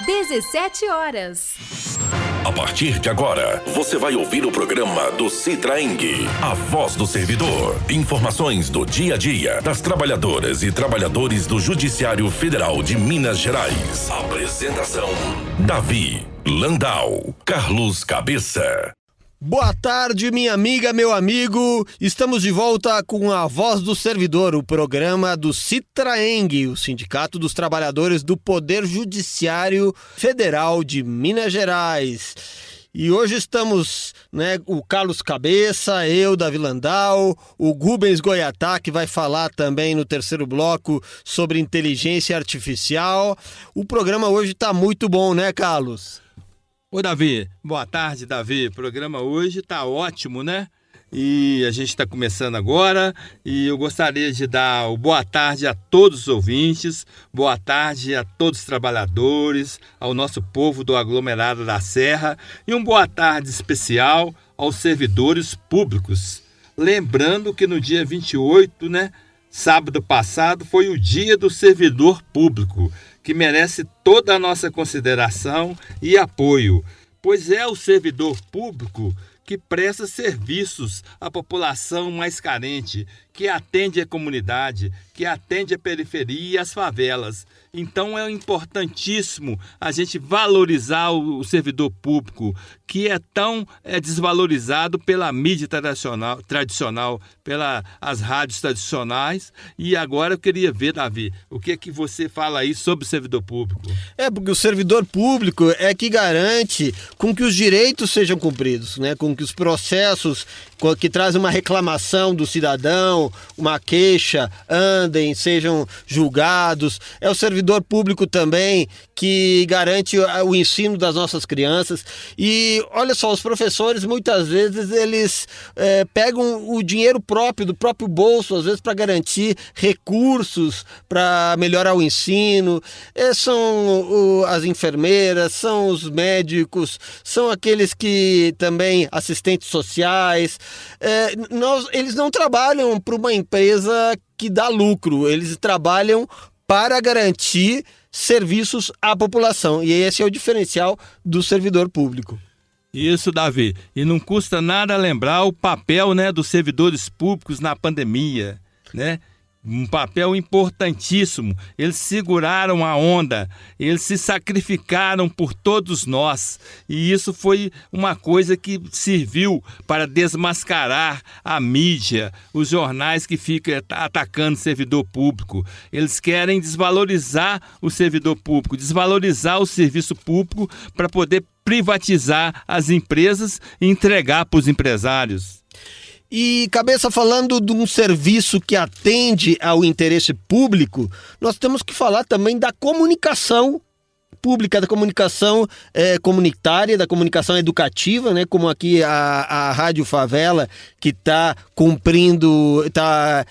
17h. A partir de agora, você vai ouvir o programa do Citraeng, a voz do servidor. Informações do dia a dia das trabalhadoras e trabalhadores do Judiciário Federal de Minas Gerais. Apresentação: Davi Landau, Carlos Cabeça. Boa tarde, minha amiga, meu amigo. Estamos de volta com a Voz do Servidor, o programa do Citraeng, o Sindicato dos Trabalhadores do Poder Judiciário Federal de Minas Gerais. E hoje estamos, o Carlos Cabeça, eu, Davi Landau, o Rubens Goiatá, que vai falar também no terceiro bloco sobre inteligência artificial. O programa hoje está muito bom, né, Carlos? Oi, Davi. Boa tarde, Davi. O programa hoje tá ótimo, né? E a gente está começando agora e eu gostaria de dar boa tarde a todos os ouvintes, boa tarde a todos os trabalhadores, ao nosso povo do aglomerado da Serra e boa tarde especial aos servidores públicos. Lembrando que no dia 28, sábado passado, foi o dia do servidor público, que merece toda a nossa consideração e apoio, pois é o servidor público que presta serviços à população mais carente, que atende a comunidade, que atende a periferia e as favelas. Então é importantíssimo a gente valorizar o servidor público, que é tão desvalorizado pela mídia tradicional, pelas rádios tradicionais. E agora eu queria ver, Davi, o que é que você fala aí sobre o servidor público? Porque o servidor público é que garante com que os direitos sejam cumpridos, com que os processos que trazem uma reclamação do cidadão, uma queixa, andem, sejam julgados. É o servidor público também que garante o ensino das nossas crianças. E olha só, os professores muitas vezes eles pegam o dinheiro do próprio bolso, às vezes para garantir recursos para melhorar o ensino. São as enfermeiras, são os médicos, são aqueles que também assistentes sociais. Eles não trabalham para uma empresa que dá lucro, eles trabalham para garantir serviços à população. E esse é o diferencial do servidor público. Isso, Davi. E não custa nada lembrar o papel, dos servidores públicos na pandemia, Um papel importantíssimo. Eles seguraram a onda, eles se sacrificaram por todos nós. E isso foi uma coisa que serviu para desmascarar a mídia, os jornais que ficam atacando o servidor público. Eles querem desvalorizar o servidor público, desvalorizar o serviço público para poder privatizar as empresas e entregar para os empresários. E, Cabeça, falando de um serviço que atende ao interesse público, nós temos que falar também da comunicação pública, da comunicação comunitária, da comunicação educativa, como aqui a Rádio Favela, que está cumprindo, está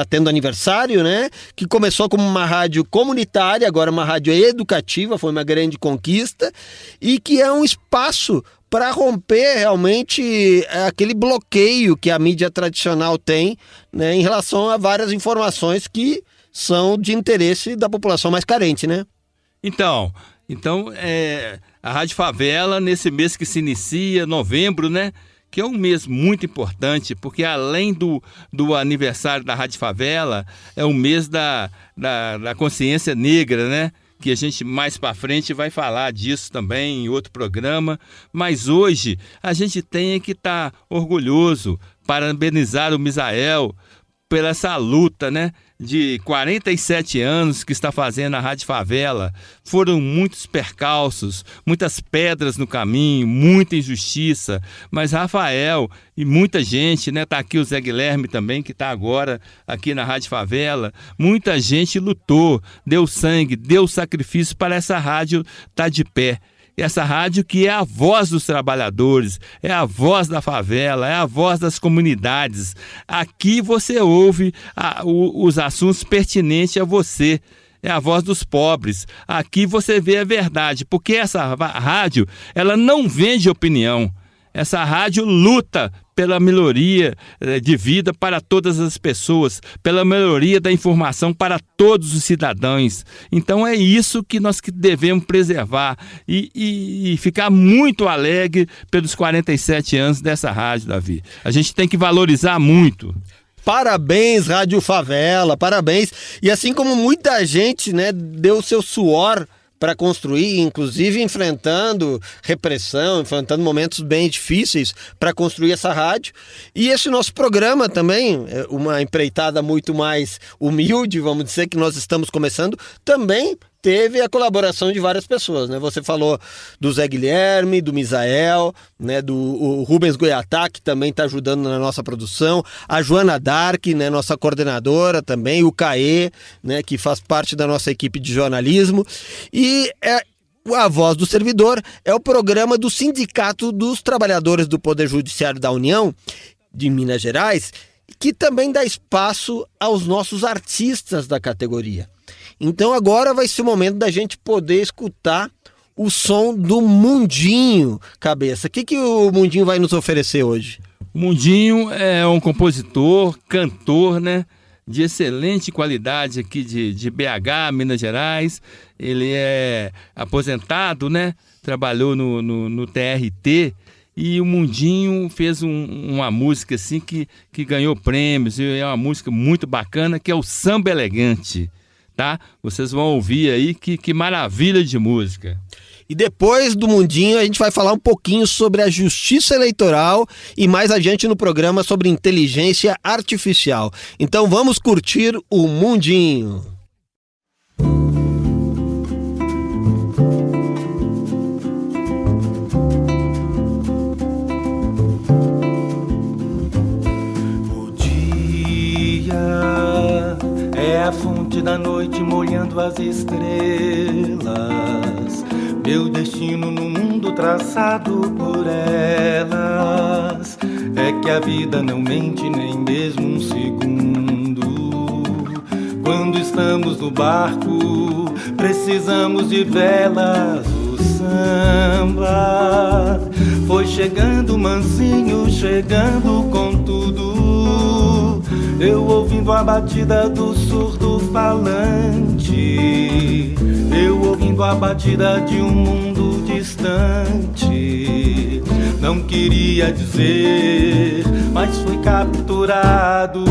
tendo aniversário, que começou como uma rádio comunitária, agora uma rádio educativa, foi uma grande conquista, e que é um espaço para romper realmente aquele bloqueio que a mídia tradicional tem, em relação a várias informações que são de interesse da população mais carente, Então, a Rádio Favela, nesse mês que se inicia, novembro, que é um mês muito importante, porque além do aniversário da Rádio Favela, é o mês da consciência negra, que a gente mais para frente vai falar disso também em outro programa. Mas hoje a gente tem que estar orgulhoso, parabenizar o Misael por essa luta, de 47 anos que está fazendo a Rádio Favela. Foram muitos percalços, muitas pedras no caminho, muita injustiça, mas Rafael e muita gente, tá aqui o Zé Guilherme também, que está agora aqui na Rádio Favela, muita gente lutou, deu sangue, deu sacrifício para essa rádio estar de pé. Essa rádio que é a voz dos trabalhadores, é a voz da favela, é a voz das comunidades. Aqui você ouve os assuntos pertinentes a você. É a voz dos pobres. Aqui você vê a verdade, porque essa rádio, ela não vende opinião. Essa rádio luta pela melhoria de vida para todas as pessoas, pela melhoria da informação para todos os cidadãos. Então é isso que nós devemos preservar e ficar muito alegre pelos 47 anos dessa rádio, Davi. A gente tem que valorizar muito. Parabéns, Rádio Favela, parabéns. E assim como muita gente, né, deu seu suor para construir, inclusive enfrentando repressão, enfrentando momentos bem difíceis para construir essa rádio. E esse nosso programa também, uma empreitada muito mais humilde, vamos dizer, que nós estamos começando, também teve a colaboração de várias pessoas, né? Você falou do Zé Guilherme, do Misael, né? O Rubens Goiatá, que também está ajudando na nossa produção, a Joana Dark, né? Nossa coordenadora também, o Caê, né? Que faz parte da nossa equipe de jornalismo. E a Voz do Servidor é o programa do Sindicato dos Trabalhadores do Poder Judiciário da União de Minas Gerais, que também dá espaço aos nossos artistas da categoria. Então agora vai ser o momento da gente poder escutar o som do Mundinho, Cabeça. O que o Mundinho vai nos oferecer hoje? O Mundinho é um compositor, cantor, né? De excelente qualidade aqui de BH, Minas Gerais. Ele é aposentado, né? Trabalhou no TRT. E o Mundinho fez uma música assim que ganhou prêmios. E é uma música muito bacana, que é o Samba Elegante. Tá? Vocês vão ouvir aí que maravilha de música. E depois do Mundinho a gente vai falar um pouquinho sobre a justiça eleitoral e mais adiante no programa sobre inteligência artificial. Então vamos curtir o Mundinho. É a fonte da noite molhando as estrelas, meu destino no mundo traçado por elas. É que a vida não mente nem mesmo um segundo. Quando estamos no barco, precisamos de velas. O samba foi chegando mansinho, chegando com tudo. Eu ouvindo a batida do surdo falante, eu ouvindo a batida de um mundo distante. Não queria dizer, mas fui capturado.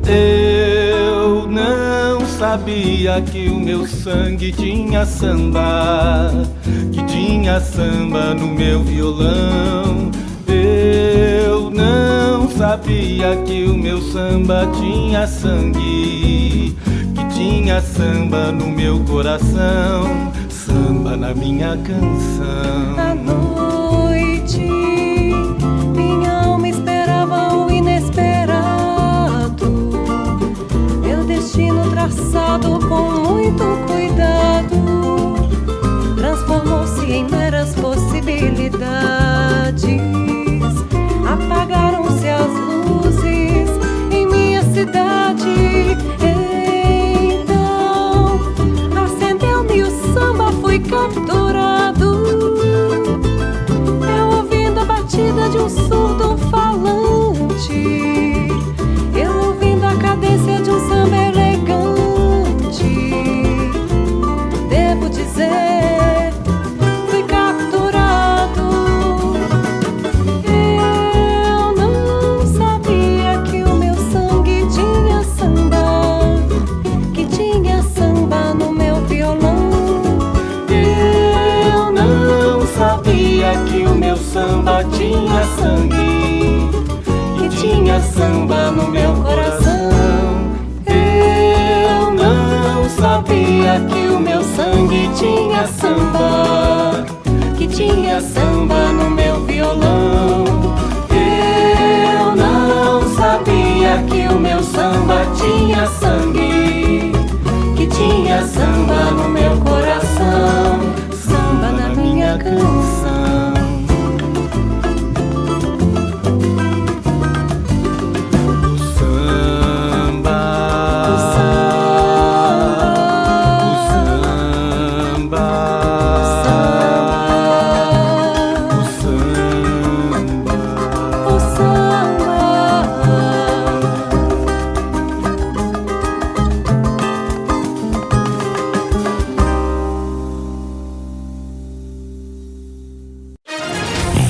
Eu não sabia que o meu sangue tinha samba, que tinha samba no meu violão. Eu não sabia que o meu samba tinha sangue, que tinha samba no meu coração, samba na minha canção. À noite, minha alma esperava o inesperado, meu destino traçado com muito cuidado, transformou-se em meras possibilidades. Apagaram-se as luzes em minha cidade. Então acendeu-me o samba, fui capturado. Eu ouvindo a batida de um surdo falante, eu ouvindo a cadência de um samba elegante. Devo dizer, fui capturado. Que o meu samba tinha sangue, que tinha samba no meu coração. Eu não sabia que o meu sangue tinha samba, que tinha samba no meu violão. Eu não sabia que o meu samba tinha sangue, que tinha samba no meu coração, samba na minha canção.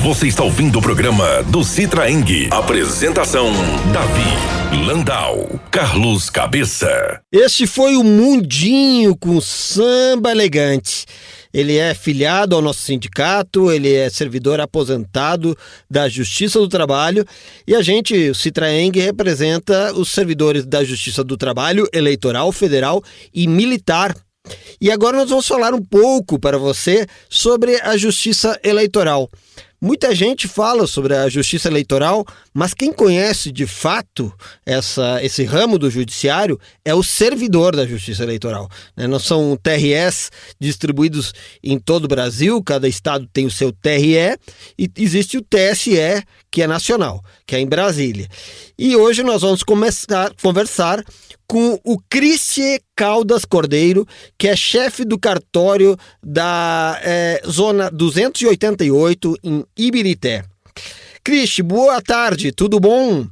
Você está ouvindo o programa do Citraeng. Apresentação: Davi Landau, Carlos Cabeça. Este foi o Mundinho com Samba Elegante. Ele é filiado ao nosso sindicato, ele é servidor aposentado da Justiça do Trabalho e a gente, o Citraeng, representa os servidores da Justiça do Trabalho, eleitoral, federal e militar. E agora nós vamos falar um pouco para você sobre a Justiça Eleitoral. Muita gente fala sobre a Justiça Eleitoral, mas quem conhece de fato esse ramo do judiciário é o servidor da Justiça Eleitoral. Nós são TREs distribuídos em todo o Brasil, cada estado tem o seu TRE, e existe o TSE, que é nacional, que é em Brasília. E hoje nós vamos conversar com o Cristian Caldas Cordeiro, que é chefe do cartório da Zona 288, em Ibirité. Cristian, boa tarde, tudo bom?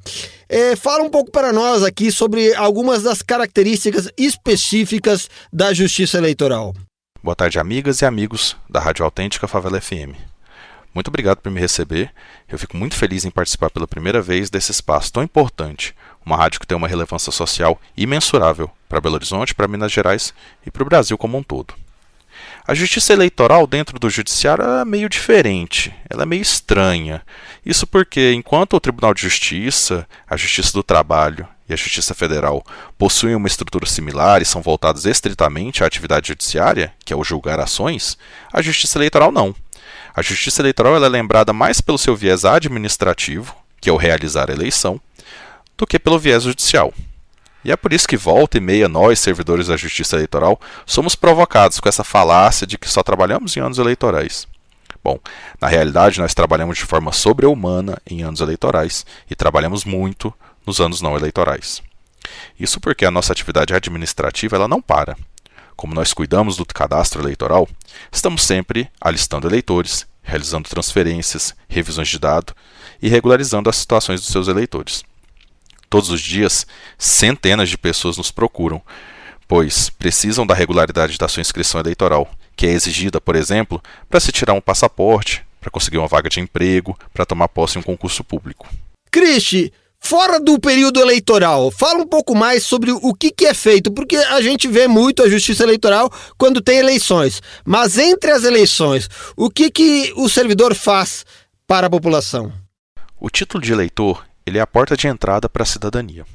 Fala um pouco para nós aqui sobre algumas das características específicas da Justiça Eleitoral. Boa tarde, amigas e amigos da Rádio Autêntica Favela FM. Muito obrigado por me receber. Eu fico muito feliz em participar pela primeira vez desse espaço tão importante. Uma rádio que tem uma relevância social imensurável para Belo Horizonte, para Minas Gerais e para o Brasil como um todo. A justiça eleitoral dentro do judiciário é meio diferente, ela é meio estranha. Isso porque, enquanto o Tribunal de Justiça, a Justiça do Trabalho e a Justiça Federal possuem uma estrutura similar e são voltadas estritamente à atividade judiciária, que é o julgar ações, a justiça eleitoral não. A justiça eleitoral ela é lembrada mais pelo seu viés administrativo, que é o realizar a eleição, do que pelo viés judicial. E é por isso que volta e meia nós, servidores da justiça eleitoral, somos provocados com essa falácia de que só trabalhamos em anos eleitorais. Bom, na realidade nós trabalhamos de forma sobre-humana em anos eleitorais e trabalhamos muito nos anos não eleitorais. Isso porque a nossa atividade administrativa ela não para. Como nós cuidamos do cadastro eleitoral, estamos sempre alistando eleitores, realizando transferências, revisões de dados e regularizando as situações dos seus eleitores. Todos os dias, centenas de pessoas nos procuram, pois precisam da regularidade da sua inscrição eleitoral, que é exigida, por exemplo, para se tirar um passaporte, para conseguir uma vaga de emprego, para tomar posse em um concurso público. Cristian, fora do período eleitoral, fala um pouco mais sobre o que é feito, porque a gente vê muito a justiça eleitoral quando tem eleições. Mas entre as eleições, o que o servidor faz para a população? O título de eleitor ele é a porta de entrada para a cidadania.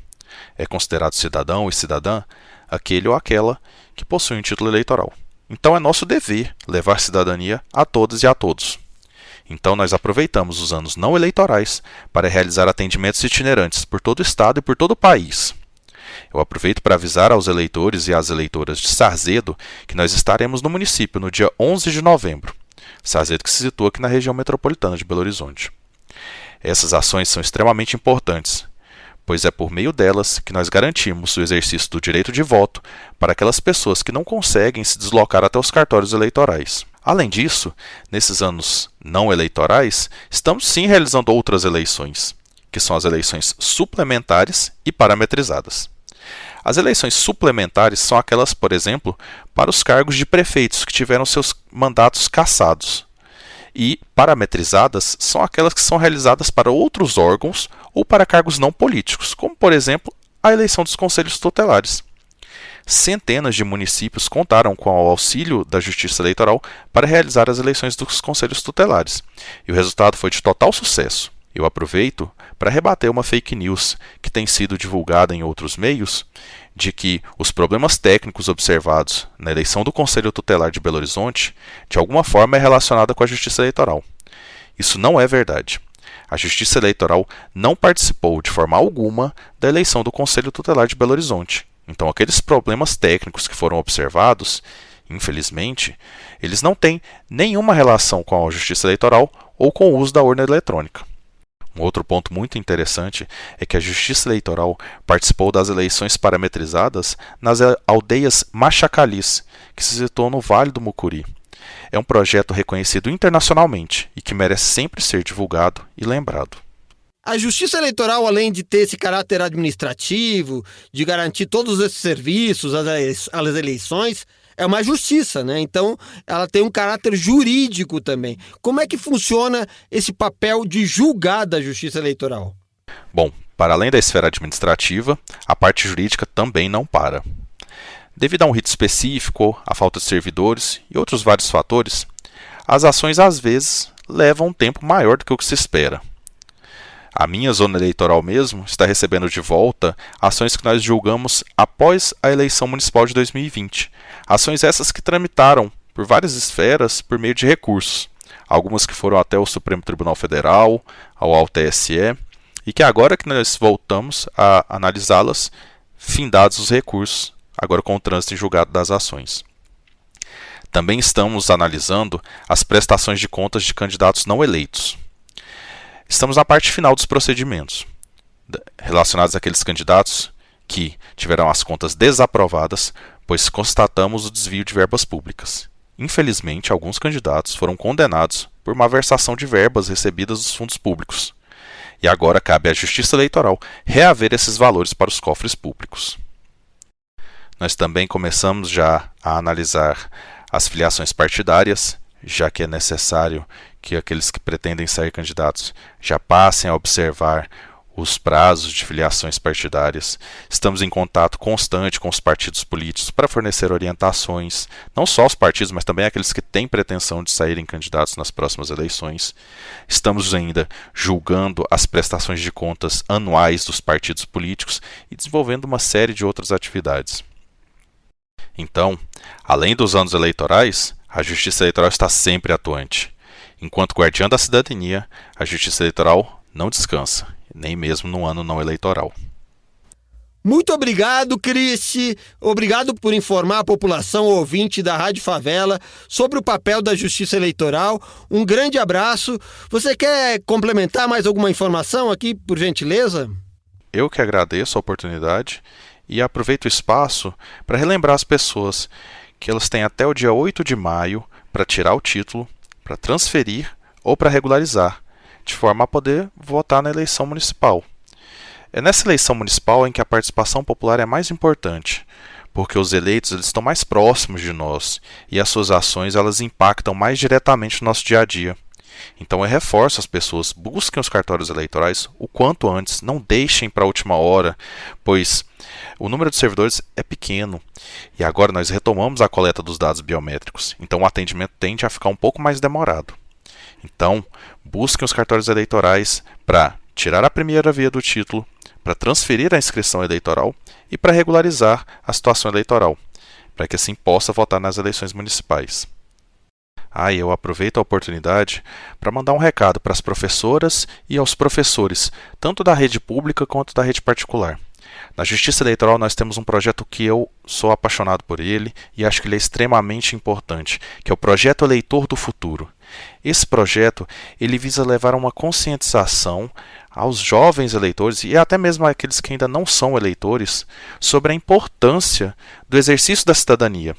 É considerado cidadão e cidadã aquele ou aquela que possui um título eleitoral. Então é nosso dever levar cidadania a todas e a todos. Então nós aproveitamos os anos não eleitorais para realizar atendimentos itinerantes por todo o estado e por todo o país. Eu aproveito para avisar aos eleitores e às eleitoras de Sarzedo que nós estaremos no município no dia 11 de novembro. Sarzedo que se situa aqui na região metropolitana de Belo Horizonte. Essas ações são extremamente importantes, pois é por meio delas que nós garantimos o exercício do direito de voto para aquelas pessoas que não conseguem se deslocar até os cartórios eleitorais. Além disso, nesses anos não eleitorais, estamos sim realizando outras eleições, que são as eleições suplementares e parametrizadas. As eleições suplementares são aquelas, por exemplo, para os cargos de prefeitos que tiveram seus mandatos cassados. E parametrizadas são aquelas que são realizadas para outros órgãos ou para cargos não políticos, como, por exemplo, a eleição dos conselhos tutelares. Centenas de municípios contaram com o auxílio da Justiça Eleitoral para realizar as eleições dos conselhos tutelares, e o resultado foi de total sucesso. Eu aproveito para rebater uma fake news que tem sido divulgada em outros meios, de que os problemas técnicos observados na eleição do Conselho Tutelar de Belo Horizonte, de alguma forma é relacionada com a Justiça Eleitoral. Isso não é verdade. A Justiça Eleitoral não participou de forma alguma da eleição do Conselho Tutelar de Belo Horizonte. Então, aqueles problemas técnicos que foram observados, infelizmente, eles não têm nenhuma relação com a Justiça Eleitoral ou com o uso da urna eletrônica. Um outro ponto muito interessante é que a Justiça Eleitoral participou das eleições parametrizadas nas aldeias Machacalis, que se situam no Vale do Mucuri. É um projeto reconhecido internacionalmente e que merece sempre ser divulgado e lembrado. A Justiça Eleitoral, além de ter esse caráter administrativo, de garantir todos esses serviços às eleições, é uma justiça, né? Então, ela tem um caráter jurídico também. Como é que funciona esse papel de julgar da Justiça Eleitoral? Bom, para além da esfera administrativa, a parte jurídica também não para. Devido a um rito específico, a falta de servidores e outros vários fatores, as ações às vezes levam um tempo maior do que o que se espera. A minha zona eleitoral mesmo está recebendo de volta ações que nós julgamos após a eleição municipal de 2020. Ações essas que tramitaram por várias esferas por meio de recursos. Algumas que foram até o Supremo Tribunal Federal, ao TSE, e que agora que nós voltamos a analisá-las, findados os recursos, agora com o trânsito em julgado das ações. Também estamos analisando as prestações de contas de candidatos não eleitos. Estamos na parte final dos procedimentos, relacionados àqueles candidatos que tiveram as contas desaprovadas, pois constatamos o desvio de verbas públicas. Infelizmente, alguns candidatos foram condenados por malversação de verbas recebidas dos fundos públicos. E agora cabe à Justiça Eleitoral reaver esses valores para os cofres públicos. Nós também começamos já a analisar as filiações partidárias, já que é necessário que aqueles que pretendem ser candidatos já passem a observar os prazos de filiações partidárias. Estamos em contato constante com os partidos políticos para fornecer orientações, não só aos partidos, mas também àqueles que têm pretensão de saírem candidatos nas próximas eleições. Estamos ainda julgando as prestações de contas anuais dos partidos políticos e desenvolvendo uma série de outras atividades. Então, além dos anos eleitorais, a Justiça Eleitoral está sempre atuante. Enquanto guardiã da cidadania, a Justiça Eleitoral não descansa, nem mesmo no ano não eleitoral. Muito obrigado, Cristi. Obrigado por informar a população ouvinte da Rádio Favela sobre o papel da Justiça Eleitoral. Um grande abraço. Você quer complementar mais alguma informação aqui, por gentileza? Eu que agradeço a oportunidade e aproveito o espaço para relembrar as pessoas que elas têm até o dia 8 de maio para tirar o título, para transferir ou para regularizar, de forma a poder votar na eleição municipal. É nessa eleição municipal em que a participação popular é mais importante, porque os eleitos eles estão mais próximos de nós e as suas ações elas impactam mais diretamente no nosso dia a dia. Então eu reforço as pessoas, busquem os cartórios eleitorais o quanto antes, não deixem para a última hora, pois o número de servidores é pequeno e agora nós retomamos a coleta dos dados biométricos, então o atendimento tende a ficar um pouco mais demorado. Então, busquem os cartórios eleitorais para tirar a primeira via do título, para transferir a inscrição eleitoral e para regularizar a situação eleitoral, para que assim possa votar nas eleições municipais. E eu aproveito a oportunidade para mandar um recado para as professoras e aos professores, tanto da rede pública quanto da rede particular. Na Justiça Eleitoral nós temos um projeto que eu sou apaixonado por ele e acho que ele é extremamente importante, que é o Projeto Eleitor do Futuro. Esse projeto ele visa levar uma conscientização aos jovens eleitores e até mesmo àqueles que ainda não são eleitores sobre a importância do exercício da cidadania.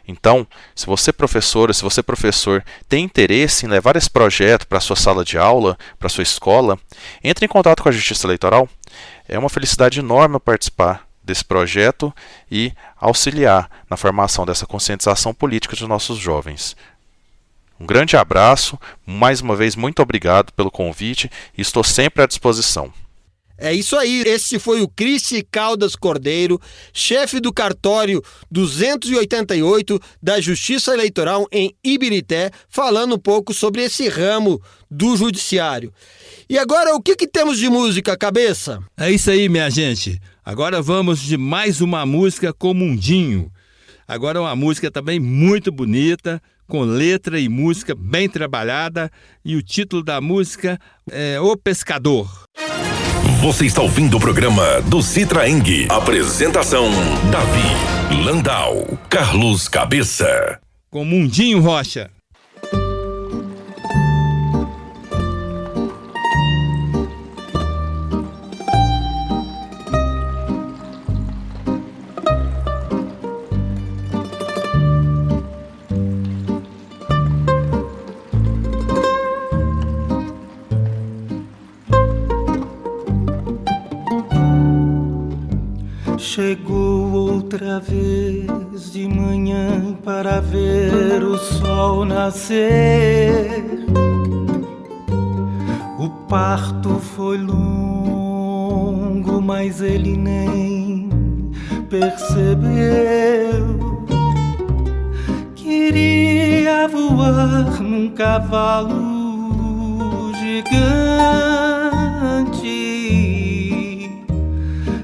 Então, se você professora, se você professor tem interesse em levar esse projeto para a sua sala de aula, para a sua escola, entre em contato com a Justiça Eleitoral. É uma felicidade enorme participar desse projeto e auxiliar na formação dessa conscientização política dos nossos jovens. Um grande abraço, mais uma vez muito obrigado pelo convite e estou sempre à disposição. É isso aí, esse foi o Cristi Caldas Cordeiro, chefe do cartório 288 da Justiça Eleitoral em Ibirité, falando um pouco sobre esse ramo do judiciário. E agora, o que temos de música, Cabeça? É isso aí, minha gente. Agora vamos de mais uma música com Mundinho. Agora uma música também muito bonita, com letra e música bem trabalhada, e o título da música é O Pescador. Você está ouvindo o programa do Citraeng. Apresentação: Davi Landau, Carlos Cabeça. Com Mundinho Rocha. Chegou outra outra vez de manhã para ver o sol nascer. O parto foi longo, mas ele nem percebeu. Queria voar num cavalo gigante,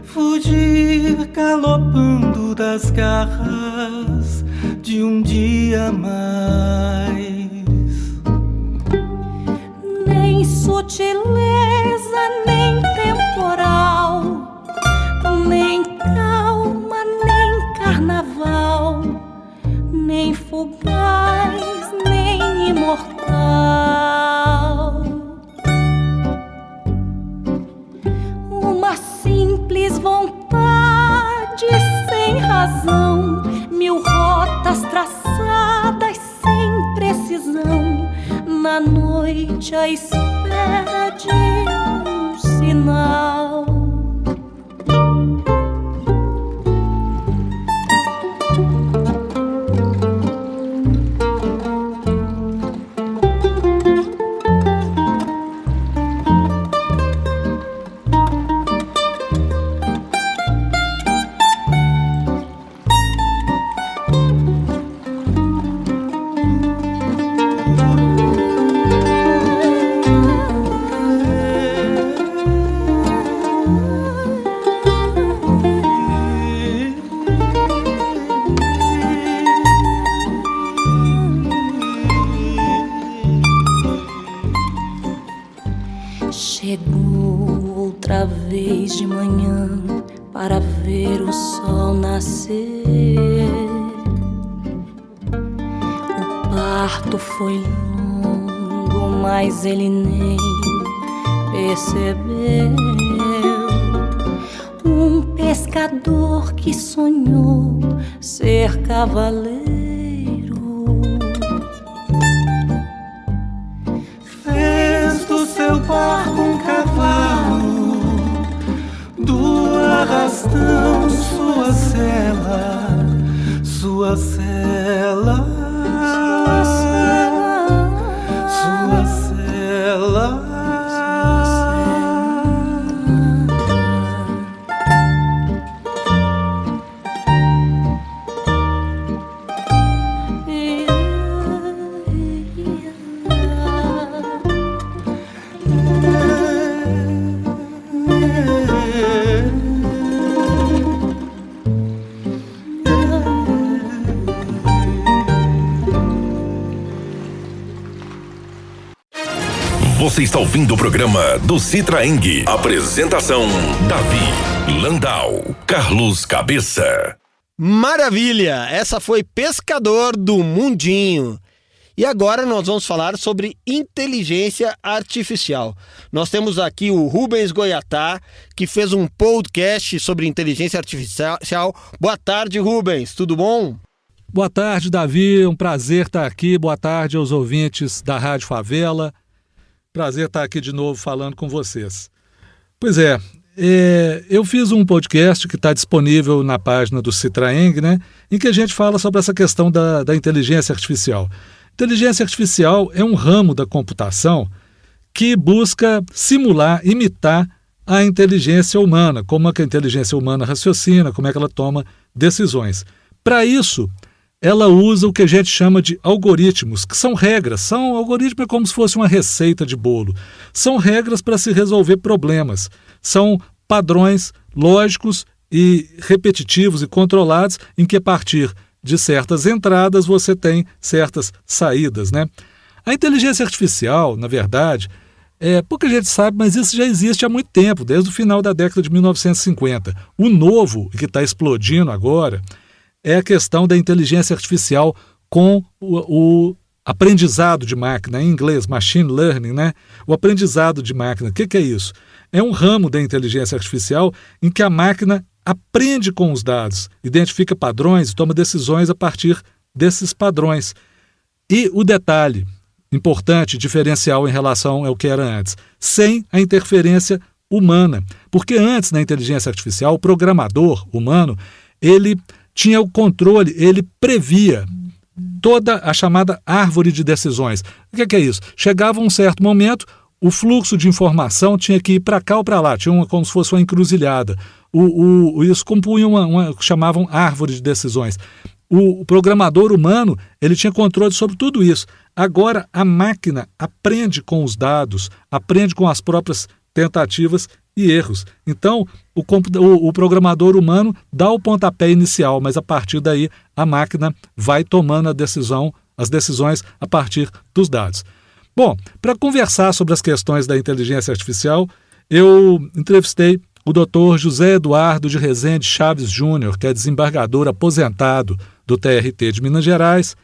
fugir galopando das garras de um dia mais. Nem sutileza, nem temporal, nem calma, nem carnaval, nem fugaz, nem imortal. Uma simples vontade sem razão, mil rotas traçadas sem precisão, na noite à espera de um sinal. Chegou outra vez de manhã para ver o sol nascer. O parto foi longo, mas ele nem percebeu. Um pescador que sonhou ser cavaleiro fez do seu barco um cavalo, do arrastão sua sela, sua sela, sua sela. Você está ouvindo o programa do Citraeng. Apresentação: Davi Landau, Carlos Cabeça. Maravilha! Essa foi Pescador do Mundinho. E agora nós vamos falar sobre inteligência artificial. Nós temos aqui o Rubens Goiatá, que fez um podcast sobre inteligência artificial. Boa tarde, Rubens. Tudo bom? Boa tarde, Davi. Um prazer estar aqui. Boa tarde aos ouvintes da Rádio Favela. Prazer estar aqui de novo falando com vocês. Pois é, eu fiz um podcast que está disponível na página do Citraeng, né, em que a gente fala sobre essa questão da inteligência artificial. Inteligência artificial é um ramo da computação que busca simular, imitar a inteligência humana, como é que a inteligência humana raciocina, como é que ela toma decisões. Para isso, ela usa o que a gente chama de algoritmos, que são regras. Algoritmo é como se fosse uma receita de bolo. São regras para se resolver problemas. São padrões lógicos e repetitivos e controlados, em que a partir de certas entradas você tem certas saídas, né? A inteligência artificial, na verdade, pouca gente sabe, mas isso já existe há muito tempo, desde o final da década de 1950. O novo, que está explodindo agora, é a questão da inteligência artificial com o aprendizado de máquina, em inglês, machine learning, né? O aprendizado de máquina, o que é isso? É um ramo da inteligência artificial em que a máquina aprende com os dados, identifica padrões e toma decisões a partir desses padrões. E o detalhe importante, diferencial em relação ao que era antes, sem a interferência humana. Porque antes, na inteligência artificial, o programador humano, ele tinha o controle, ele previa toda a chamada árvore de decisões. O que é isso? Chegava um certo momento, o fluxo de informação tinha que ir para cá ou para lá, tinha como se fosse uma encruzilhada. Isso compunha uma chamavam árvore de decisões. O programador humano, ele tinha controle sobre tudo isso. Agora, a máquina aprende com os dados, aprende com as próprias tentativas e erros. Então, o programador humano dá o pontapé inicial, mas a partir daí a máquina vai tomando as decisões a partir dos dados. Bom, para conversar sobre as questões da inteligência artificial, eu entrevistei o Dr. José Eduardo de Rezende Chaves Júnior, que é desembargador aposentado do TRT de Minas Gerais,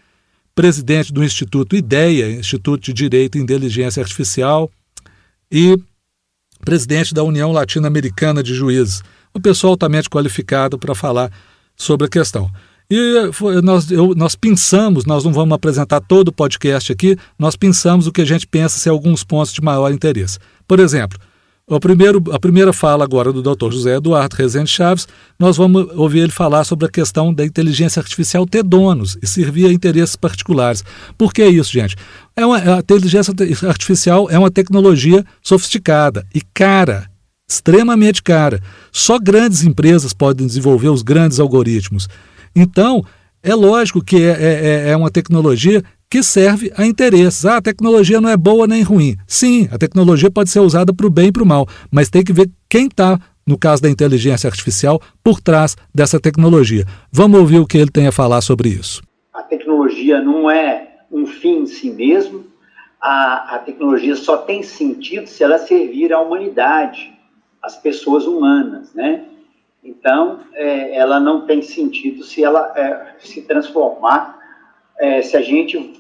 presidente do Instituto IDEA, Instituto de Direito e Inteligência Artificial, e presidente da União Latino-Americana de Juízes, uma pessoa altamente qualificada para falar sobre a questão. E nós pensamos, nós não vamos apresentar todo o podcast aqui, nós pensamos o que a gente pensa ser alguns pontos de maior interesse. Por exemplo, a primeira fala agora do Dr. José Eduardo Rezende Chaves, nós vamos ouvir ele falar sobre a questão da inteligência artificial ter donos e servir a interesses particulares. Por que isso, gente? A inteligência artificial é uma tecnologia sofisticada e cara, extremamente cara. Só grandes empresas podem desenvolver os grandes algoritmos. Então, é lógico que é uma tecnologia que serve a interesses. A tecnologia não é boa nem ruim. Sim, a tecnologia pode ser usada para o bem e para o mal, mas tem que ver quem está, no caso da inteligência artificial, por trás dessa tecnologia. Vamos ouvir o que ele tem a falar sobre isso. A tecnologia não é um fim em si mesmo. A tecnologia só tem sentido se ela servir à humanidade, às pessoas humanas, né? Então, ela não tem sentido se ela se transformar, se a gente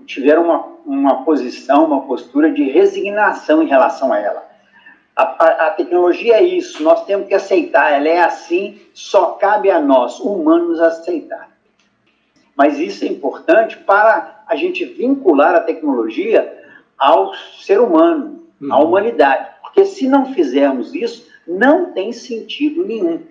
tiver uma posição, uma postura de resignação em relação a ela. A tecnologia é isso, nós temos que aceitar, ela é assim, só cabe a nós, humanos, aceitar. Mas isso é importante para a gente vincular a tecnologia ao ser humano, à humanidade, porque se não fizermos isso, não tem sentido nenhum.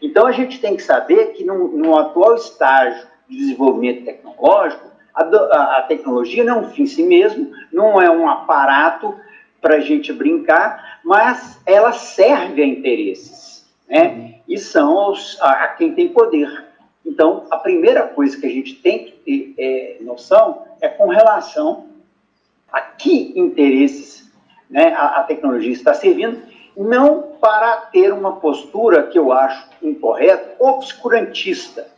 Então, a gente tem que saber que no atual estágio de desenvolvimento tecnológico, a tecnologia não é um fim em si mesmo, não é um aparato para a gente brincar, mas ela serve a interesses, né? E são a quem tem poder. Então, a primeira coisa que a gente tem que ter noção é com relação a que interesses, né, a tecnologia está servindo, não para ter uma postura que eu acho incorreta, obscurantista,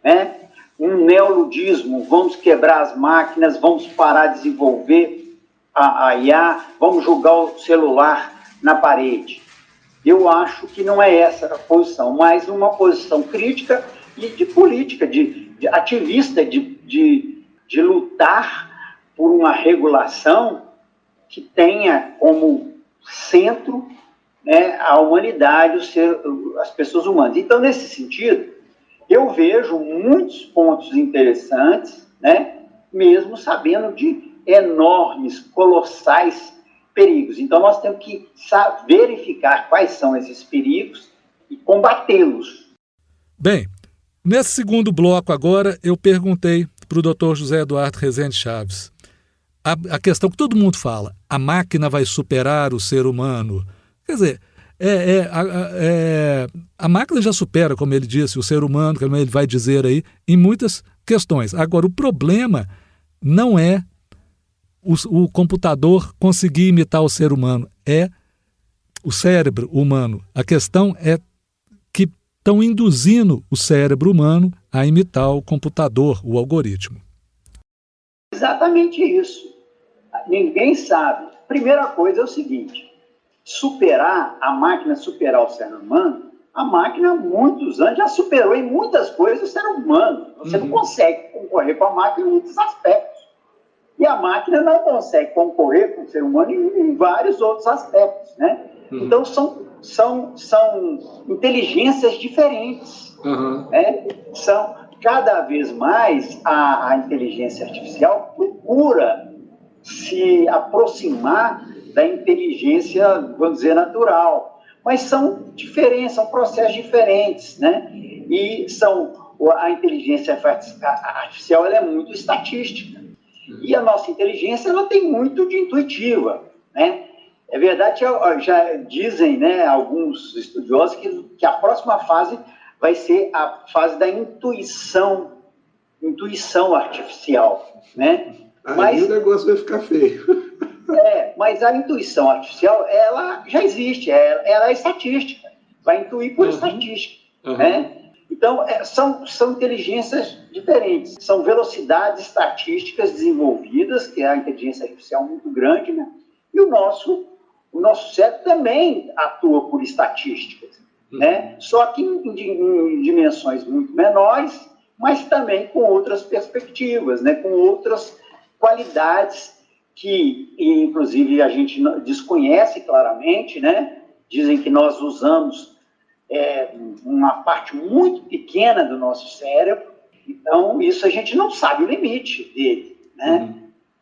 né? Um neoludismo, vamos quebrar as máquinas, vamos parar de desenvolver a IA, vamos jogar o celular na parede. Eu acho que não é essa a posição, mas uma posição crítica e de política, de ativista, de lutar por uma regulação que tenha como centro, né, a humanidade, as pessoas humanas. Então, nesse sentido, eu vejo muitos pontos interessantes, né, mesmo sabendo de enormes, colossais perigos. Então, nós temos que verificar quais são esses perigos e combatê-los. Bem, nesse segundo bloco agora, eu perguntei para o Dr. José Eduardo Rezende Chaves a questão que todo mundo fala, a máquina vai superar o ser humano. Quer dizer, a máquina já supera, como ele disse, o ser humano, como ele vai dizer aí, em muitas questões. Agora, o problema não é o computador conseguir imitar o ser humano, é o cérebro humano. A questão é que estão induzindo o cérebro humano a imitar o computador, o algoritmo. Exatamente isso. Ninguém sabe. Primeira coisa é o seguinte, a máquina superar o ser humano, a máquina há muitos anos já superou em muitas coisas o ser humano. Você não consegue concorrer com a máquina em muitos aspectos. E a máquina não consegue concorrer com o ser humano em vários outros aspectos, né? Então, são inteligências diferentes. Né? Cada vez mais, a inteligência artificial procura se aproximar da inteligência, vamos dizer, natural. mas são diferentes, são processos diferentes, né? E a inteligência artificial ela é muito estatística. E a nossa inteligência ela tem muito de intuitiva, né? É verdade, já dizem, né, alguns estudiosos que a próxima fase vai ser a fase da intuição artificial, né? Aí o negócio vai ficar feio. Mas a intuição artificial, ela já existe, ela é estatística, vai intuir por estatística, né? Então, são inteligências diferentes, são velocidades estatísticas desenvolvidas, que é a inteligência artificial muito grande, né? E o nosso cérebro também atua por estatísticas, né? Só que em dimensões muito menores, mas também com outras perspectivas, né? Com outras qualidades que, inclusive, a gente desconhece claramente, né? Dizem que nós usamos uma parte muito pequena do nosso cérebro, então isso a gente não sabe o limite dele, né?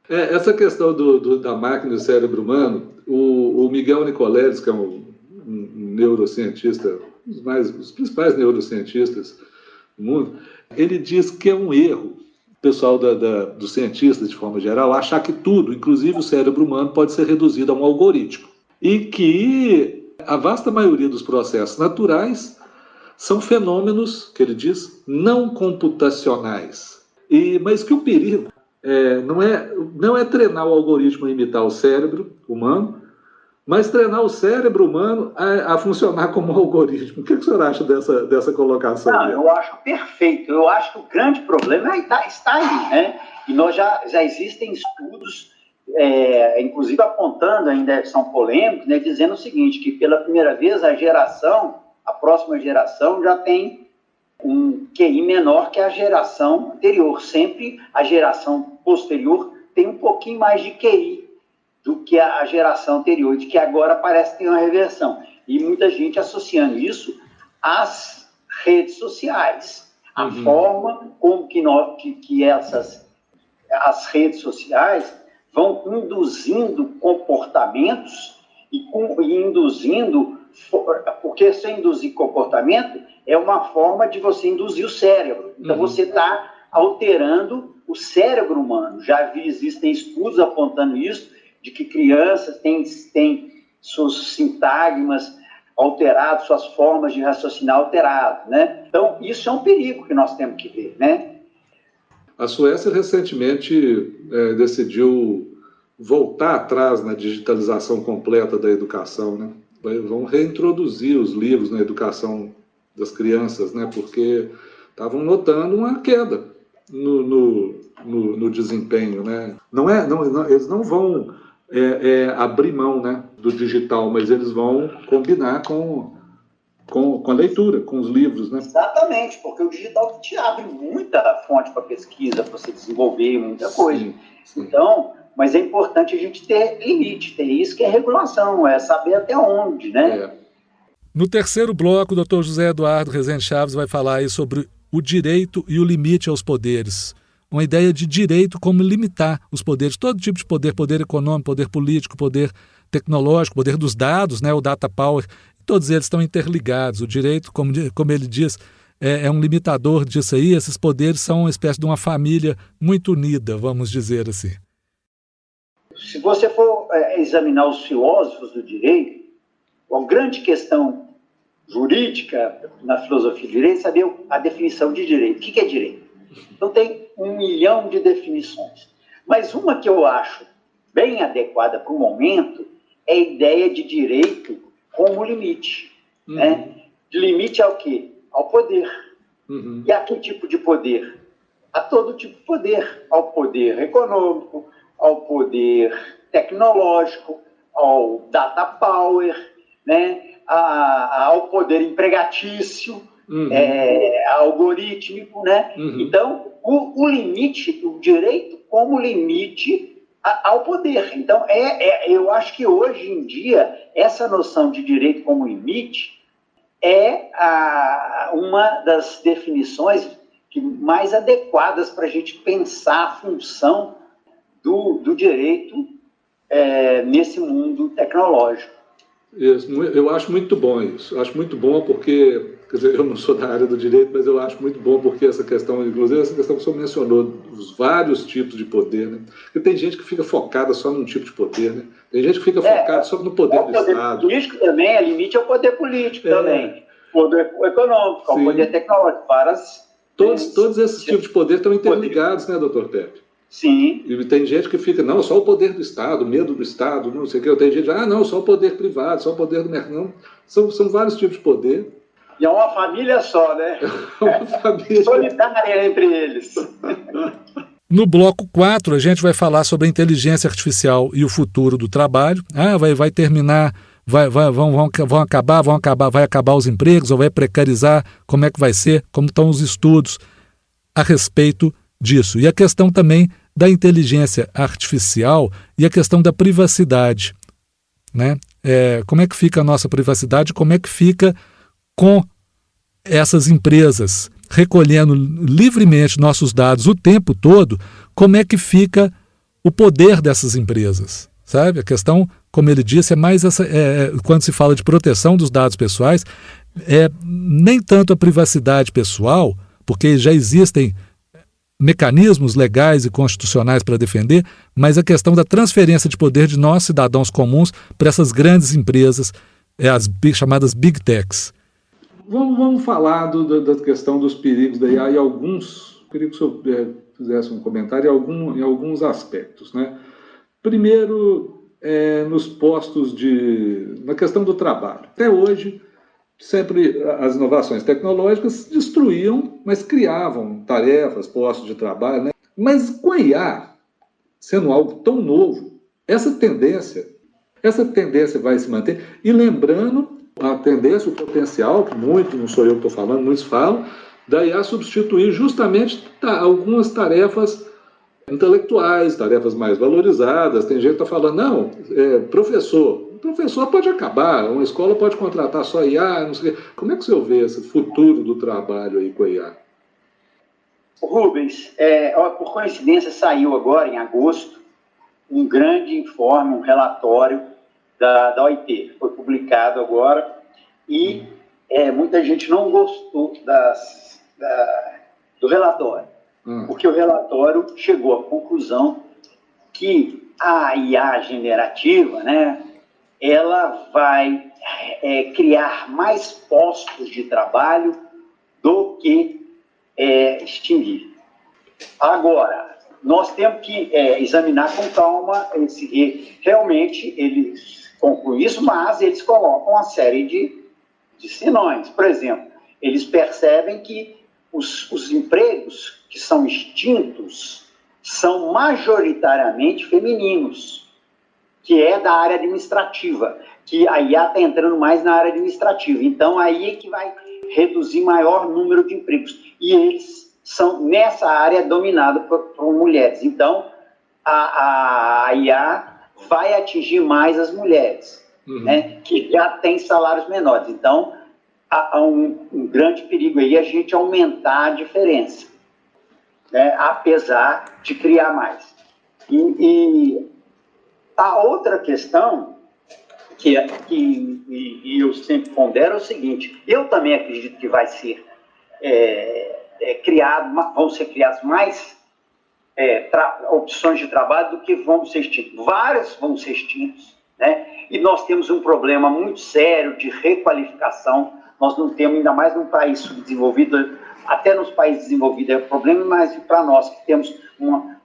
Essa questão da máquina e do cérebro humano, o Miguel Nicoleles, que é um neurocientista, os principais neurocientistas do mundo, ele diz que é um erro, o pessoal dos cientistas, de forma geral, achar que tudo, inclusive o cérebro humano, pode ser reduzido a um algoritmo. E que a vasta maioria dos processos naturais são fenômenos, que ele diz, não computacionais. Mas que o perigo não é treinar o algoritmo a imitar o cérebro humano, mas treinar o cérebro humano a funcionar como algoritmo. O que o senhor acha dessa colocação? Não, eu acho perfeito. Eu acho que o grande problema está aí, né? E já existem estudos, inclusive apontando, ainda são polêmicos, né, dizendo o seguinte, que pela primeira vez a próxima geração já tem um QI menor que a geração anterior. Sempre a geração posterior tem um pouquinho mais de QI do que a geração anterior, de que agora parece ter uma reversão. E muita gente associando isso às redes sociais. A forma como as redes sociais vão induzindo comportamentos e induzindo, porque se induzir comportamento é uma forma de você induzir o cérebro. Então você está alterando o cérebro humano. Já existem estudos apontando isso, de que crianças têm seus sintagmas alterados, suas formas de raciocinar alteradas, né? Então isso é um perigo que nós temos que ver, né? A Suécia recentemente decidiu voltar atrás na digitalização completa da educação, né? Vão reintroduzir os livros na educação das crianças, né? Porque estavam notando uma queda no desempenho, né? Eles não vão abrir mão, né, do digital, mas eles vão combinar com a leitura, com os livros, né? Exatamente, porque o digital te abre muita fonte para pesquisa, para você desenvolver muita coisa. Sim. Então, mas é importante a gente ter limite, ter isso que é regulação, é saber até onde, né? No terceiro bloco, o Dr. José Eduardo Rezende Chaves vai falar aí sobre o direito e o limite aos poderes. Uma ideia de direito, como limitar os poderes, todo tipo de poder, poder econômico, poder político, poder tecnológico, poder dos dados, né, o data power, todos eles estão interligados. O direito, como ele diz, é um limitador disso aí. Esses poderes são uma espécie de uma família muito unida, vamos dizer assim. Se você for examinar os filósofos do direito, a grande questão jurídica na filosofia do direito é saber a definição de direito. O que é direito? Então tem 1 milhão de definições. Mas uma que eu acho bem adequada para o momento é a ideia de direito como limite. Né? De limite ao quê? Ao poder. E a que tipo de poder? A todo tipo de poder. Ao poder econômico, ao poder tecnológico, ao data power, né? Ao poder empregatício, algorítmico, né? Então, o limite, o direito como limite ao poder. Então, eu acho que hoje em dia, essa noção de direito como limite é uma das definições mais adequadas para a gente pensar a função do direito nesse mundo tecnológico. Eu acho muito bom isso. Eu acho muito bom porque, quer dizer, eu não sou da área do direito, mas eu acho muito bom porque essa questão, inclusive essa questão que o senhor mencionou, os vários tipos de poder, né? Porque tem gente que fica focada só num tipo de poder, né? Tem gente que fica focada só no poder do Estado. O poder político também, é limite ao poder político também. O poder econômico, o poder tecnológico, Todos esses tipos de poder estão interligados, né, doutor Pepe? Sim. E tem gente que fica, não, só o poder do Estado, medo do Estado, não sei o que. Tem gente, não, só o poder privado, só o poder do mercado. Não, são vários tipos de poder. E é uma família só, né? É uma família solidária entre eles. No bloco 4, a gente vai falar sobre a inteligência artificial e o futuro do trabalho. Vai terminar, vai acabar os empregos, ou vai precarizar, como é que vai ser, como estão os estudos a respeito disso. E a questão também da inteligência artificial e a questão da privacidade, né? Como é que fica a nossa privacidade, como é que fica com essas empresas recolhendo livremente nossos dados o tempo todo, como é que fica o poder dessas empresas, sabe? A questão, como ele disse, é mais quando se fala de proteção dos dados pessoais, nem tanto a privacidade pessoal, porque já existem mecanismos legais e constitucionais para defender, mas a questão da transferência de poder de nós, cidadãos comuns, para essas grandes empresas, as chamadas Big Techs. Vamos falar da questão dos perigos da IA e alguns, queria que o senhor fizesse um comentário em alguns aspectos, né? Primeiro, nos postos na questão do trabalho. Até hoje, sempre as inovações tecnológicas destruíam, mas criavam tarefas, postos de trabalho, né? Mas com a IA, sendo algo tão novo, essa tendência vai se manter. E lembrando a tendência, o potencial, que não sou eu que estou falando, muitos falam, da IA substituir justamente algumas tarefas intelectuais, tarefas mais valorizadas. Tem gente que está falando, não, professor pode acabar, uma escola pode contratar só IA, não sei o quê. Como é que o senhor vê esse futuro do trabalho aí com a IA? Rubens, por coincidência saiu agora, em agosto, um grande informe, um relatório da OIT, foi publicado agora, e muita gente não gostou do relatório, porque o relatório chegou à conclusão que a IA generativa, né, ela vai criar mais postos de trabalho do que extinguir. Agora, nós temos que examinar com calma realmente eles concluem isso, mas eles colocam uma série de senões. Por exemplo, eles percebem que os empregos que são extintos são majoritariamente femininos, que é da área administrativa, que a IA está entrando mais na área administrativa. Então, aí é que vai reduzir maior número de empregos. E eles são, nessa área, dominados por mulheres. Então, a IA vai atingir mais as mulheres, né, que já têm salários menores. Então, há um grande perigo aí a gente aumentar a diferença, né, apesar de criar mais. E a outra questão que eu sempre pondero é o seguinte: eu também acredito que vai ser vão ser criadas mais opções de trabalho do que vão ser extintos. Vários vão ser extintos, né? E nós temos um problema muito sério de requalificação. Nós não temos, ainda mais num país subdesenvolvido, até nos países desenvolvidos é um problema, mas para nós que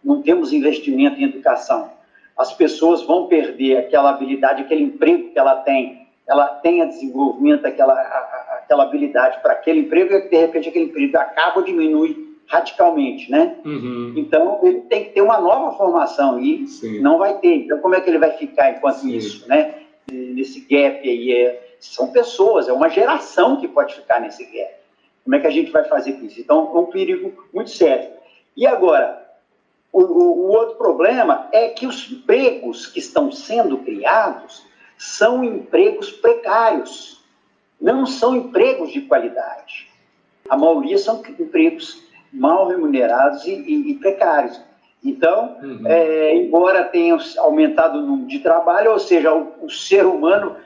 não temos investimento em educação, as pessoas vão perder aquela habilidade, aquele emprego que ela tem a desenvolvimento, aquela habilidade para aquele emprego, e de repente aquele emprego acaba ou diminui radicalmente, né? Então, ele tem que ter uma nova formação e não vai ter. Então, como é que ele vai ficar enquanto isso, né? Nesse gap aí, são pessoas, é uma geração que pode ficar nesse gap. Como é que a gente vai fazer com isso? Então, é um perigo muito sério. E agora, o outro problema é que os empregos que estão sendo criados são empregos precários, não são empregos de qualidade. A maioria são empregos mal remunerados e precários. Então, embora tenha aumentado o número de trabalho, ou seja, o ser humano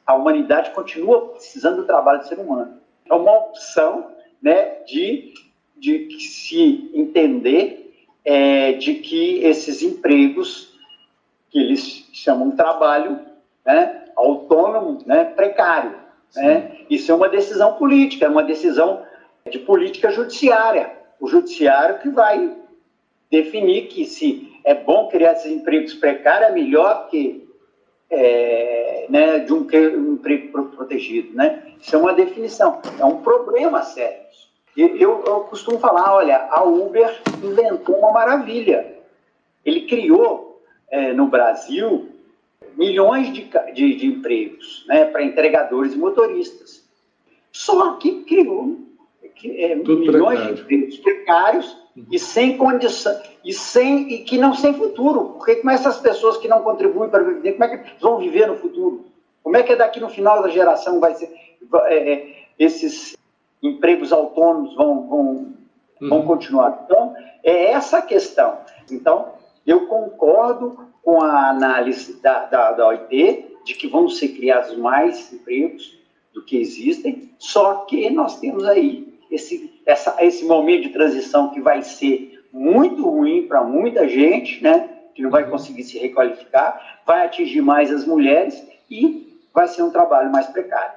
a humanidade continua precisando do trabalho do ser humano. É uma opção, né, de se entender de que esses empregos, que eles chamam de trabalho, né, autônomo, né, precário, né, isso é uma decisão política, é uma decisão de política judiciária. O judiciário que vai definir que se é bom criar esses empregos precários é melhor que né, de um emprego protegido, né? Isso é uma definição, é um problema sério. Eu costumo falar, olha, a Uber inventou uma maravilha. Ele criou no Brasil milhões de empregos, né, para entregadores e motoristas. Só que criou milhões de empregos precários e sem condição, e que não sem futuro. Porque como essas pessoas que não contribuem para viver, como é que vão viver no futuro? Como é que daqui no final da geração vai ser esses empregos autônomos vão continuar? Então, é essa a questão. Então, eu concordo com a análise da OIT de que vão ser criados mais empregos do que existem, só que nós temos aí esse momento de transição que vai ser muito ruim para muita gente, né, que não vai conseguir se requalificar, vai atingir mais as mulheres e vai ser um trabalho mais precário.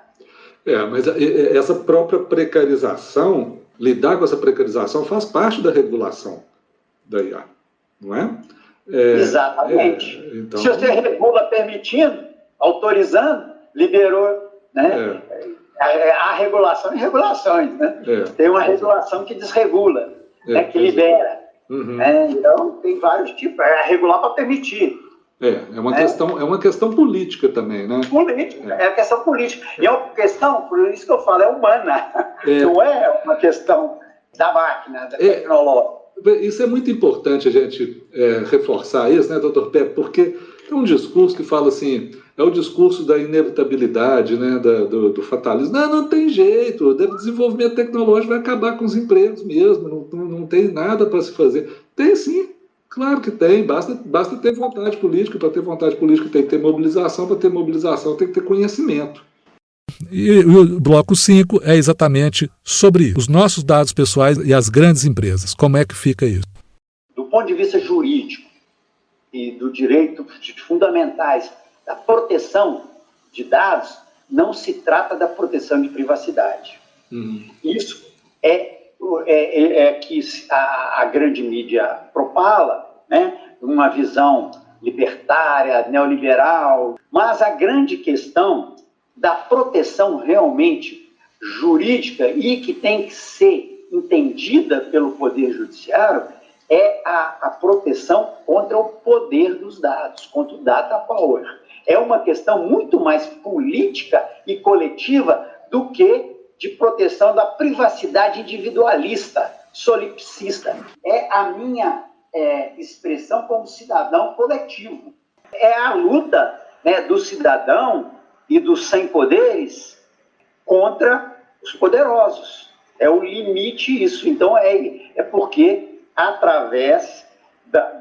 Mas essa própria precarização, lidar com essa precarização faz parte da regulação da IA, não é? Exatamente. Então... Se você regula permitindo, autorizando, liberou, né? Há regulação e regulações, né? Tem uma regulação que desregula, né? Que libera. Então, tem vários tipos. Regular para permitir. É uma questão política também, né? Política, é a questão política. E é uma questão, por isso que eu falo, é humana. Não é uma questão da máquina, da tecnologia. Isso é muito importante a gente reforçar isso, né, doutor Pepe? Porque tem um discurso que fala assim, é o discurso da inevitabilidade, né, do fatalismo. Não tem jeito, o desenvolvimento tecnológico vai acabar com os empregos mesmo, não tem nada para se fazer. Tem sim, claro que tem, basta ter vontade política. Para ter vontade política tem que ter mobilização, para ter mobilização tem que ter conhecimento. E o bloco 5 é exatamente sobre os nossos dados pessoais e as grandes empresas. Como é que fica isso? Do ponto de vista jurídico e do direito fundamentais da proteção de dados, não se trata da proteção de privacidade. Isso que a grande mídia propala, né? Uma visão libertária, neoliberal, mas a grande questão da proteção realmente jurídica e que tem que ser entendida pelo Poder Judiciário é a proteção contra o poder dos dados, contra o data power. É uma questão muito mais política e coletiva do que de proteção da privacidade individualista, solipsista. É a minha expressão como cidadão coletivo. É a luta, né, do cidadão e dos sem poderes contra os poderosos. É o limite isso. Então, é porque, através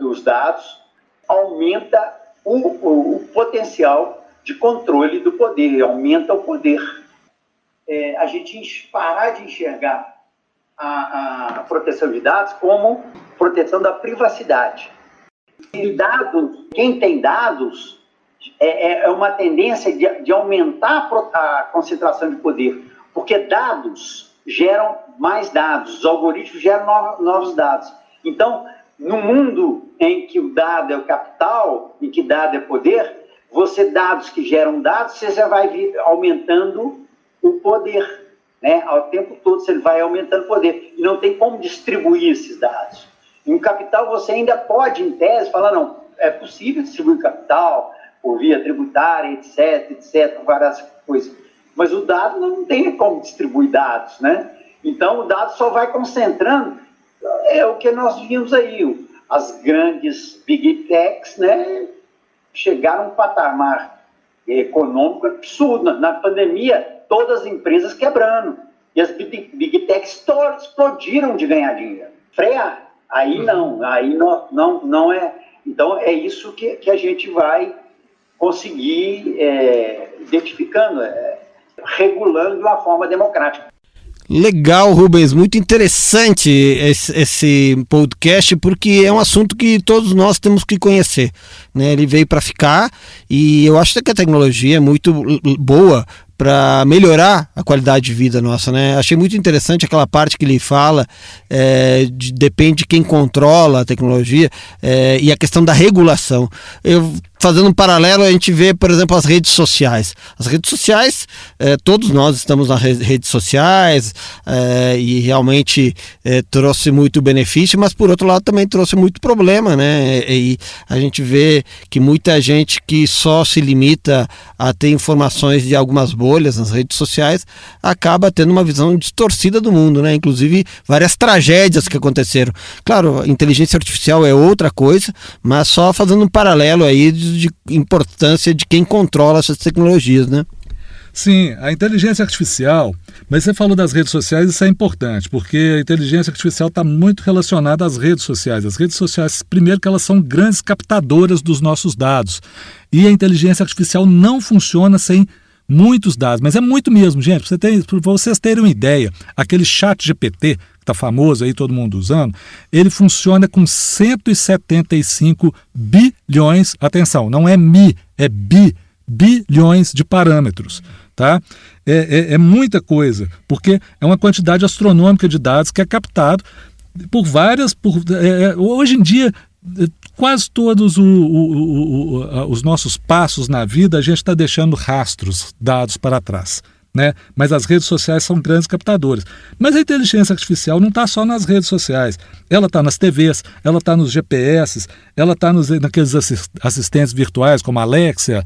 dos dados, aumenta o potencial de controle do poder, aumenta o poder. A gente parar de enxergar a proteção de dados como proteção da privacidade. E dados, quem tem dados, é uma tendência de aumentar a concentração de poder, porque dados geram mais dados, os algoritmos geram novos dados. Então, no mundo em que o dado é o capital, em que dado é poder, dados que geram dados, você já vai aumentando o poder, né? Ao tempo todo você vai aumentando o poder, e não tem como distribuir esses dados. Em capital você ainda pode, em tese, falar, não, é possível distribuir capital, por via tributária, etc, várias coisas. Mas o dado não tem como distribuir dados, né? Então, o dado só vai concentrando, é o que nós vimos aí, as grandes big techs, né, chegaram a um patamar econômico absurdo. Na pandemia, todas as empresas quebrando, e as big techs explodiram de ganhar dinheiro. Frear Aí não é. Então é isso que a gente vai conseguir identificando, regulando de uma forma democrática. Legal, Rubens, muito interessante esse podcast, porque é um assunto que todos nós temos que conhecer, né? Ele veio para ficar e eu acho que a tecnologia é muito boa para melhorar a qualidade de vida nossa, né? Achei muito interessante aquela parte que ele fala, depende de quem controla a tecnologia, e a questão da regulação. Fazendo um paralelo, a gente vê, por exemplo, as redes sociais. As redes sociais, todos nós estamos nas redes sociais, e realmente trouxe muito benefício, mas por outro lado também trouxe muito problema, né? E a gente vê que muita gente que só se limita a ter informações de algumas bolhas nas redes sociais acaba tendo uma visão distorcida do mundo, né? Inclusive várias tragédias que aconteceram. Claro, a inteligência artificial é outra coisa, mas só fazendo um paralelo aí de importância de quem controla essas tecnologias, né? Sim, a inteligência artificial, mas você falou das redes sociais, isso é importante, porque a inteligência artificial está muito relacionada às redes sociais. As redes sociais, primeiro que elas são grandes captadoras dos nossos dados, e a inteligência artificial não funciona sem muitos dados, mas é muito mesmo, gente, para vocês terem uma ideia, aquele chat GPT, que está famoso aí, todo mundo usando, ele funciona com 175 bilhões, atenção, não é é bilhões de parâmetros, tá? É muita coisa, porque é uma quantidade astronômica de dados que é captado por várias... hoje em dia, quase todos os nossos passos na vida, a gente está deixando rastros, dados para trás, né? Mas as redes sociais são grandes captadores. Mas a inteligência artificial não está só nas redes sociais. Ela está nas TVs, ela está nos GPS, ela está naqueles assistentes virtuais como a Alexa,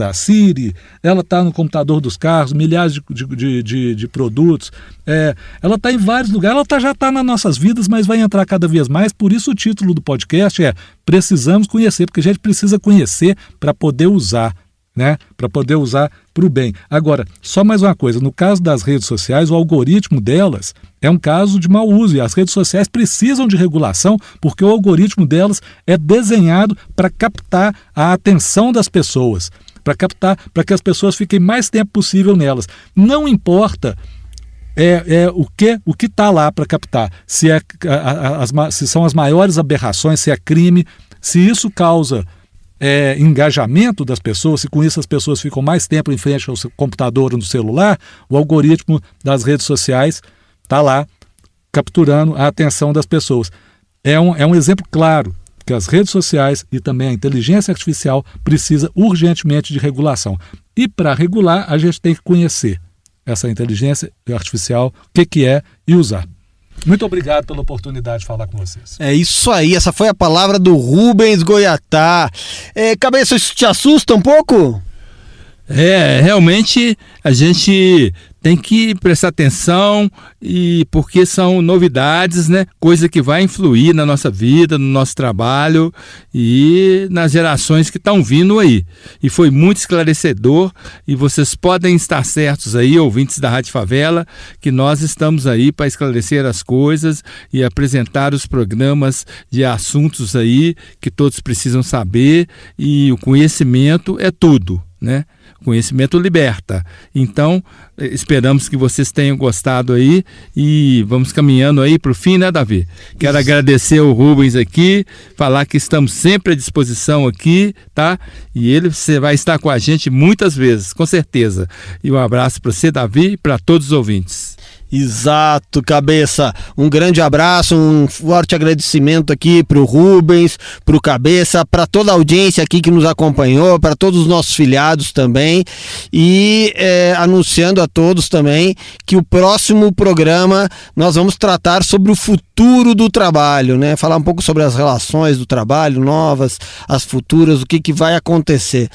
a Siri, ela está no computador dos carros, milhares de produtos. Ela está em vários lugares, ela já está nas nossas vidas, mas vai entrar cada vez mais. Por isso o título do podcast é Precisamos Conhecer, porque a gente precisa conhecer para poder usar, né? Para poder usar para o bem. Agora, só mais uma coisa, no caso das redes sociais, o algoritmo delas é um caso de mau uso, e as redes sociais precisam de regulação, porque o algoritmo delas é desenhado para captar a atenção das pessoas, para que as pessoas fiquem mais tempo possível nelas. Não importa o que está lá para captar, se são as maiores aberrações, se é crime, se isso causa engajamento das pessoas, se com isso as pessoas ficam mais tempo em frente ao seu computador ou no celular, o algoritmo das redes sociais está lá capturando a atenção das pessoas. É um exemplo claro que as redes sociais e também a inteligência artificial precisa urgentemente de regulação. E para regular, a gente tem que conhecer essa inteligência artificial, o que é e usar. Muito obrigado pela oportunidade de falar com vocês. É isso aí, essa foi a palavra do Rubens Goiatá. Cabeça, isso te assusta um pouco? Realmente a gente tem que prestar atenção, porque são novidades, né? Coisa que vai influir na nossa vida, no nosso trabalho e nas gerações que estão vindo aí. E foi muito esclarecedor, e vocês podem estar certos aí, ouvintes da Rádio Favela, que nós estamos aí para esclarecer as coisas e apresentar os programas de assuntos aí que todos precisam saber, e o conhecimento é tudo, né? Conhecimento liberta. Então, esperamos que vocês tenham gostado aí, e vamos caminhando aí para o fim, né, Davi? Quero agradecer o Rubens aqui, falar que estamos sempre à disposição aqui, tá? E você vai estar com a gente muitas vezes, com certeza. E um abraço para você, Davi, e para todos os ouvintes. Exato, Cabeça. Um grande abraço, um forte agradecimento aqui pro Rubens, pro Cabeça, para toda a audiência aqui que nos acompanhou, para todos os nossos filiados também, e anunciando a todos também que o próximo programa nós vamos tratar sobre o futuro do trabalho, né? Falar um pouco sobre as relações do trabalho novas, as futuras, o que vai acontecer.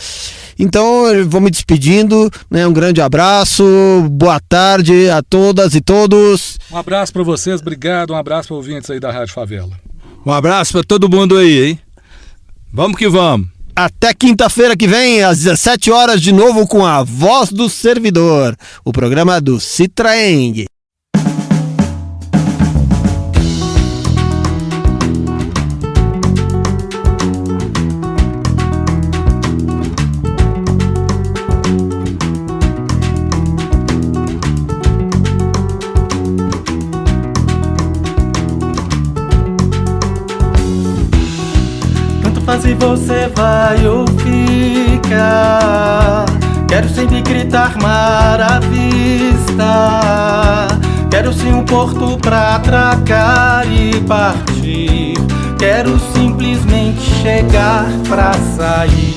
Então eu vou me despedindo, né? Um grande abraço, boa tarde a todas e todos. Um abraço para vocês, obrigado, um abraço para ouvintes aí da Rádio Favela. Um abraço para todo mundo aí, hein? Vamos que vamos. Até quinta-feira que vem, às 17 horas, de novo com a Voz do Servidor, o programa do Citraeng. Mas e você vai ou fica? Quero sempre gritar mar à vista. Quero sim um porto pra atracar e partir. Quero simplesmente chegar pra sair.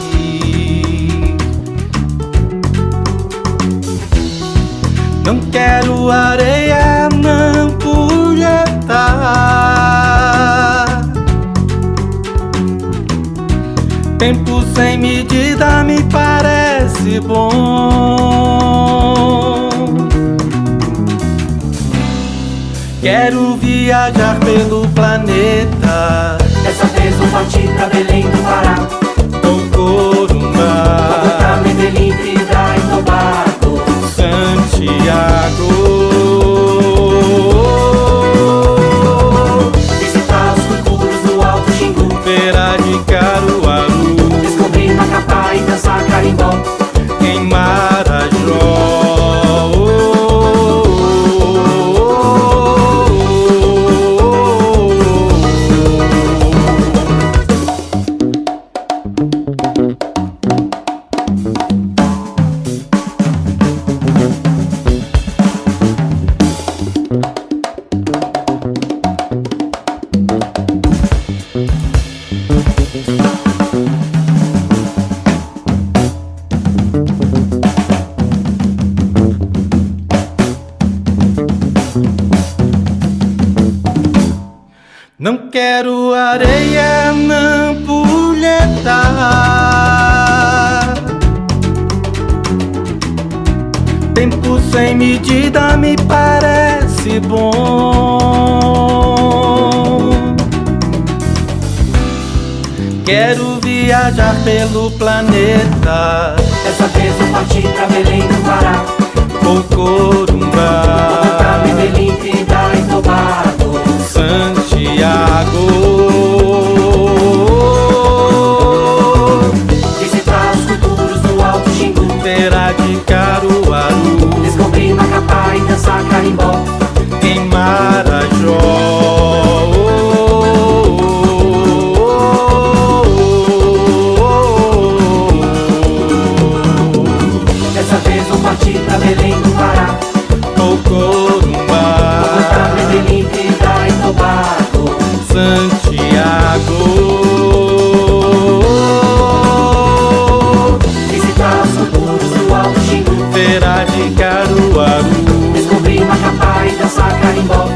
Não quero areia, não ampulhetar. Tempo sem medida me parece bom. Quero viajar pelo planeta. Dessa vez vou partir pra Belém do Pará, com Corumbá, vou pra Medellín, Trinidad e Tobago, Santiago. visitar os cucuros do Alto Xingu, Feira de Caruaru, descobrir Macapá e dançar carimbó, em Marajó. Não quero areia, não ampulhetar. Tempo sem medida me parece bom. Quero viajar pelo planeta. dessa vez vou partir pra Belém do Pará, com Corumbá, vou pra Medellín, Trinidad e Tobago, Santiago. visitar os cucuros do Alto Xingu, Feira de Caruaru, descobrir Macapá e dançar carimbó, em Marajó. dessa vez vou partir pra Belém do Pará, Com Corumbá, vou pra Medellín, Trinidad e Tobago, Santiago. visitar os cucuros do Alto Xingu, Feira de Caruaru, descobrir Macapá e dançar carimbó,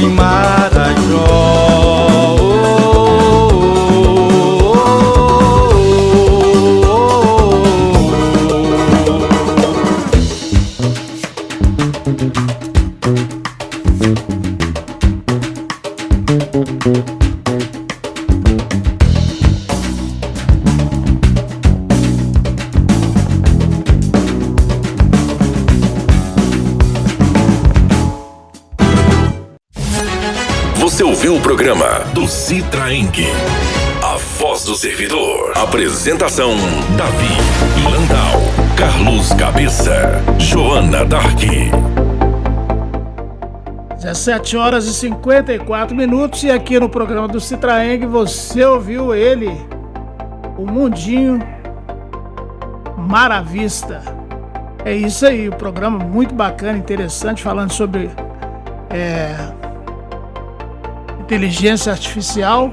em Marajó. Você ouviu o programa do Citraeng, a voz do servidor. Apresentação: Davi Landau, Carlos Cabeça, Joana Dark. 17 horas e 54 minutos e aqui no programa do Citraeng você ouviu ele, o Mundinho Mar à Vista. É isso aí, o programa muito bacana, interessante, falando sobre inteligência artificial,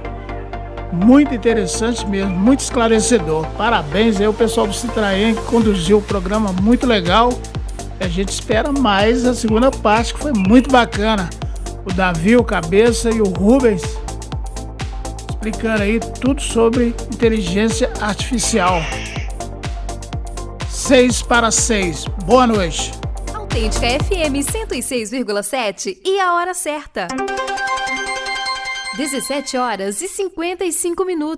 muito interessante mesmo, muito esclarecedor. Parabéns aí ao pessoal do Citraeng que conduziu o programa muito legal. A gente espera mais a segunda parte, que foi muito bacana. O Davi, o Cabeça e o Rubens explicando aí tudo sobre inteligência artificial. 6:06. Boa noite. Autêntica FM 106,7 e a hora certa. 17 horas e 55 minutos.